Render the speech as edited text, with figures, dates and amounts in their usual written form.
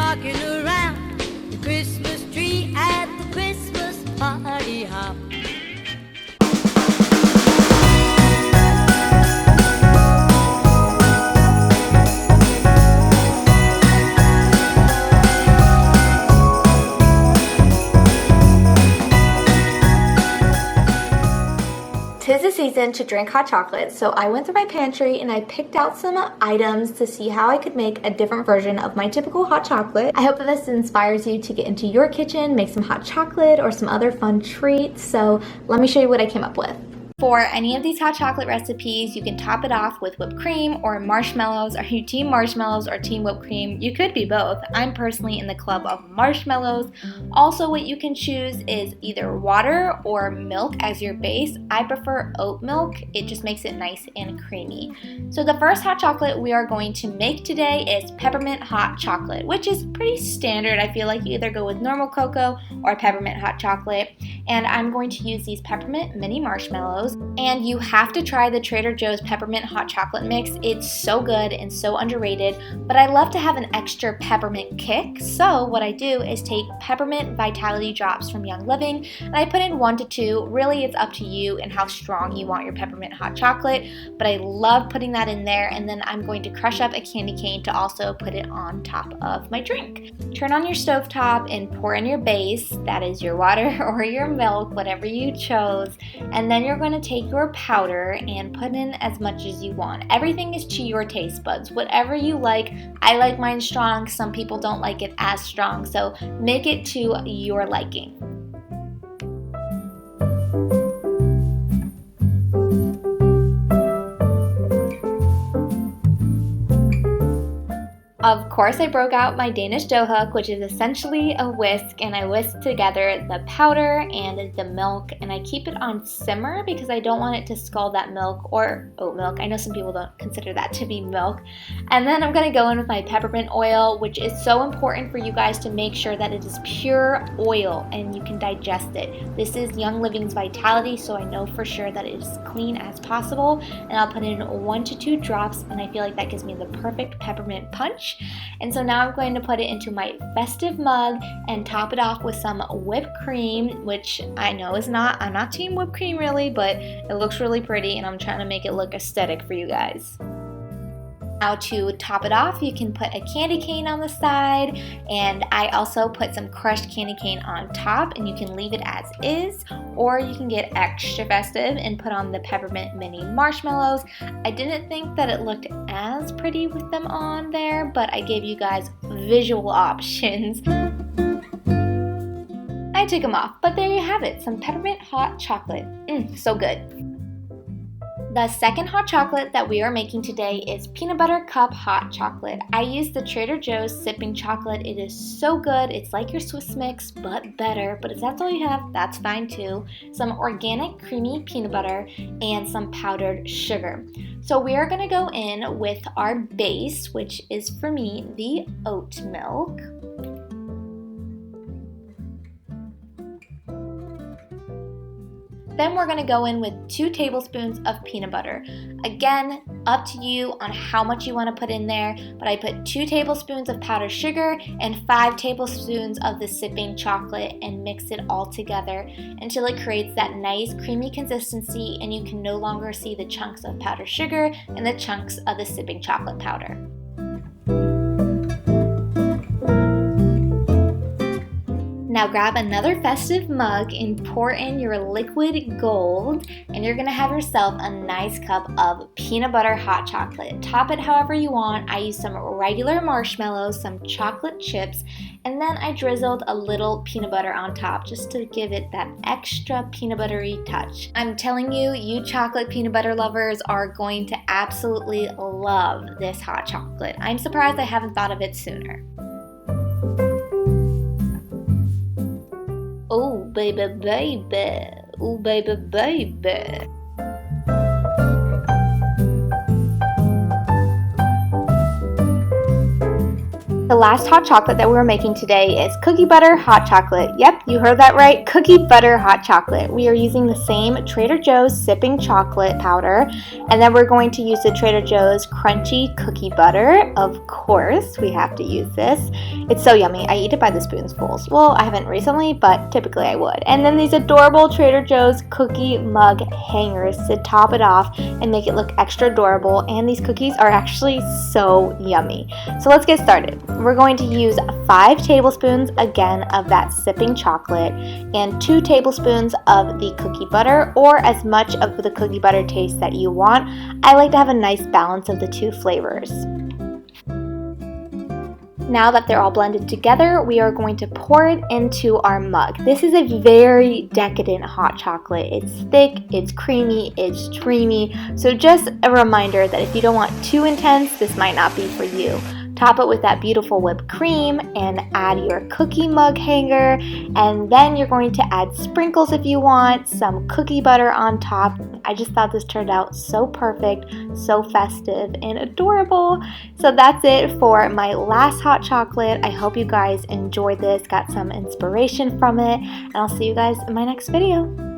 rocking around the Christmas tree at the Christmas party hop. Tis the season to drink hot chocolate, so I went through my pantry and I picked out some items to see how I could make a different version of my typical hot chocolate. I hope that this inspires you to get into your kitchen, make some hot chocolate or some other fun treats. So let me show you what I came up with. For any of these hot chocolate recipes, you can top it off with whipped cream or marshmallows. Are you team marshmallows or team whipped cream? You could be both. I'm personally in the club of marshmallows. Also, what you can choose is either water or milk as your base. I prefer oat milk. It just makes it nice and creamy. So the first hot chocolate we are going to make today is peppermint hot chocolate, which is pretty standard. I feel like you either go with normal cocoa or peppermint hot chocolate. And I'm going to use these peppermint mini marshmallows. And you have to try the Trader Joe's peppermint hot chocolate mix. It's so good and so underrated, but I love to have an extra peppermint kick. So what I do is take peppermint vitality drops from Young Living and I put in 1 to 2. Really, it's up to you and how strong you want your peppermint hot chocolate, but I love putting that in there. And then I'm going to crush up a candy cane to also put it on top of my drink. Turn on your stovetop and pour in your base. That is your water or your milk, whatever you chose. And then you're going to take your powder and put in as much as you want. Everything is to your taste buds. Whatever you like. I like mine strong. Some people don't like it as strong. So make it to your liking. Of course, I broke out my Danish dough hook, which is essentially a whisk, and I whisk together the powder and the milk, and I keep it on simmer because I don't want it to scald that milk or oat milk. I know some people don't consider that to be milk. And then I'm going to go in with my peppermint oil, which is so important for you guys to make sure that it is pure oil and you can digest it. This is Young Living's Vitality, so I know for sure that it is clean as possible. And I'll put in 1 to 2 drops, and I feel like that gives me the perfect peppermint punch. And so now I'm going to put it into my festive mug and top it off with some whipped cream, which I know I'm not team whipped cream really, but it looks really pretty and I'm trying to make it look aesthetic for you guys. Now to top it off, you can put a candy cane on the side, and I also put some crushed candy cane on top, and you can leave it as is, or you can get extra festive and put on the peppermint mini marshmallows. I didn't think that it looked as pretty with them on there, but I gave you guys visual options. I took them off, but there you have it, some peppermint hot chocolate. So good. The second hot chocolate that we are making today is peanut butter cup hot chocolate. I use the Trader Joe's sipping chocolate. It is so good. It's like your Swiss mix, but better. But if that's all you have, that's fine too. Some organic creamy peanut butter and some powdered sugar. So we are going to go in with our base, which is for me the oat milk. Then we're going to go in with 2 tablespoons of peanut butter. Again, up to you on how much you want to put in there, but I put 2 tablespoons of powdered sugar and 5 tablespoons of the sipping chocolate and mix it all together until it creates that nice creamy consistency and you can no longer see the chunks of powdered sugar and the chunks of the sipping chocolate powder. Now grab another festive mug and pour in your liquid gold, and you're gonna have yourself a nice cup of peanut butter hot chocolate. Top it however you want. I used some regular marshmallows, some chocolate chips, and then I drizzled a little peanut butter on top just to give it that extra peanut buttery touch. I'm telling you, you chocolate peanut butter lovers are going to absolutely love this hot chocolate. I'm surprised I haven't thought of it sooner. Oh, baby, baby. Oh, baby, baby. The last hot chocolate that we were making today is cookie butter hot chocolate. Yep, you heard that right, cookie butter hot chocolate. We are using the same Trader Joe's sipping chocolate powder, and then we're going to use the Trader Joe's crunchy cookie butter. Of course, we have to use this. It's so yummy. I eat it by the spoonfuls. Well, I haven't recently, but typically I would. And then these adorable Trader Joe's cookie mug hangers to top it off and make it look extra adorable. And these cookies are actually so yummy. So let's get started. We're going to use 5 tablespoons again of that sipping chocolate and 2 tablespoons of the cookie butter, or as much of the cookie butter taste that you want. I like to have a nice balance of the 2 flavors. Now that they're all blended together, we are going to pour it into our mug. This is a very decadent hot chocolate. It's thick, it's creamy, it's dreamy. So just a reminder that if you don't want too intense, this might not be for you. Top it with that beautiful whipped cream and add your cookie mug hanger, and then you're going to add sprinkles if you want, some cookie butter on top. I just thought this turned out so perfect, so festive and adorable. So that's it for my last hot chocolate. I hope you guys enjoyed this, got some inspiration from it, and I'll see you guys in my next video.